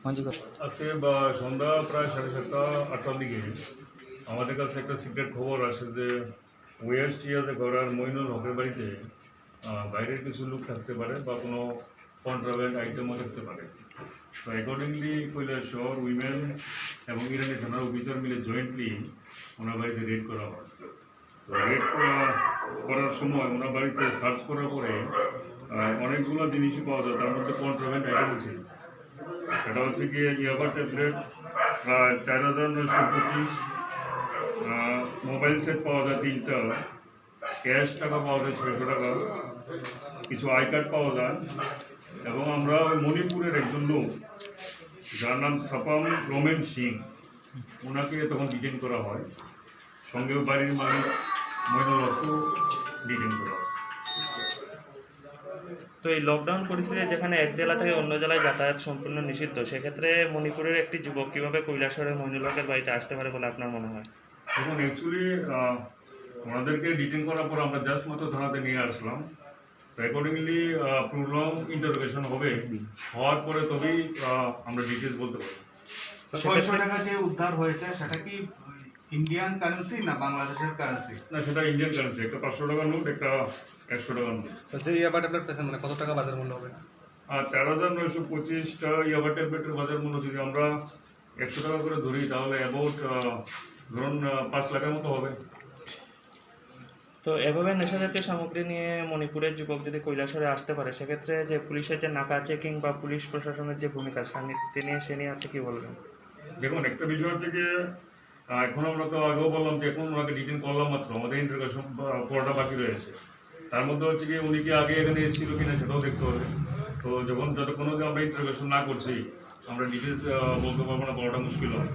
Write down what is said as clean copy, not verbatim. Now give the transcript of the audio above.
আজকে সন্ধ্যা প্রায় 7:30 8টার দিকে আমাদের কাছে একটা সিক্রেট খবর আসে যে ওয়েস্ট ইয়াজে গড়ার মইনুল হকের বাড়িতে বাইরের কিছু লোক থাকতে পারে বা কোনো কন্ট্রাব্যান্ড আইটেমও থাকতে পারে। তো অ্যাকর্ডিংলি কৈলাস শহর উইমেন এবং ইরানি থানার অফিসার মিলে জয়েন্টলি ওনার বাড়িতে রেড করা হয়। তো রেড করার সময় ওনার বাড়িতে সার্চ করার পরে অনেকগুলো জিনিসই পাওয়া যায়, তার মধ্যে কন্ট্রাব্যান্ড আইটেম ছিল। এটা হচ্ছে গিয়ে ইয়াবা ট্যাবলেট 4,925, মোবাইল সেট পাওয়া যায় 3টা, ক্যাশ টাকা পাওয়া যায় 600 টাকা, কিছু আই কার্ড পাওয়া যায়। এবং আমরা মণিপুরের একজন লোক যার নাম সাপাম রমেন সিং, ওনাকে তখন ডিটেইন করা হয়, সঙ্গে বাড়ির মালিক মইনুল হককেও ডিটেইন করা হয়। তো এই লকডাউন পরিস্থিতিতে যেখানে এক জেলা থেকে অন্য জেলায় যাতায়াত সম্পূর্ণ নিষিদ্ধ, সেক্ষেত্রে মণিপুরের একটি যুবক কীভাবে কৈলাসহরের মইনুল হকের বাড়িতে আসতে পারে বলে আপনার মনে হয়? দেখুন, অ্যাকচুয়ালি ওনাদেরকে ডিটেইন করার পর আমরা জাস্ট মাত্র থানাতে নিয়ে আসলাম। তো অ্যাকর্ডিংলি প্রলং ইন্টারোগেশন হওয়ার পরে তবেই আমরা ডিটেলস বলতে পারি। 600 টাকা যে উদ্ধার হয়েছে সেটা কি ইন্ডিয়ান কারেন্সি না বাংলাদেশের কারেন্সি? না, সেটা ইন্ডিয়ান কারেন্সি, একটা 500 টাকার নোট, একটা 100 টাকার নোট। যে ইয়াবা ট্যাবলেট পেয়েছেন মানে কত টাকা বাজার মূল্য হবে? আর 4,925টা ইয়াবা ট্যাবলেটের বাজার মূল্য যদি আমরা 100 টাকা করে ধরি তাহলে অ্যাবাউট ধরুন 5 লাখের মতো হবে। তো এভাবে নেশাজাতীয় সামগ্রী নিয়ে মণিপুরের যুবক যদি কৈলাসহরে আসতে পারে, সেক্ষেত্রে যে পুলিশের যে নাকা চেকিং বা পুলিশ প্রশাসনের যে ভূমিকা সে নিয়ে আপনি কী বলবেন? দেখুন, একটা বিষয় হচ্ছে যে এখন আমরা তো আগেও বললাম যে এখন ওনাকে ডিটেইন করলাম মাত্র, আমাদের ইন্টারোগেশন পড়াটা বাকি রয়েছে। তার মধ্যে হচ্ছে কি উনি কি আগে এখানে এসেছিল কিনা সেটাও দেখতে হবে। তো যতক্ষণ আমরা ইন্টারোগেশন না করছি আমরা ডিটেলস বলতে পারবো না, বলাটা মুশকিল হয়।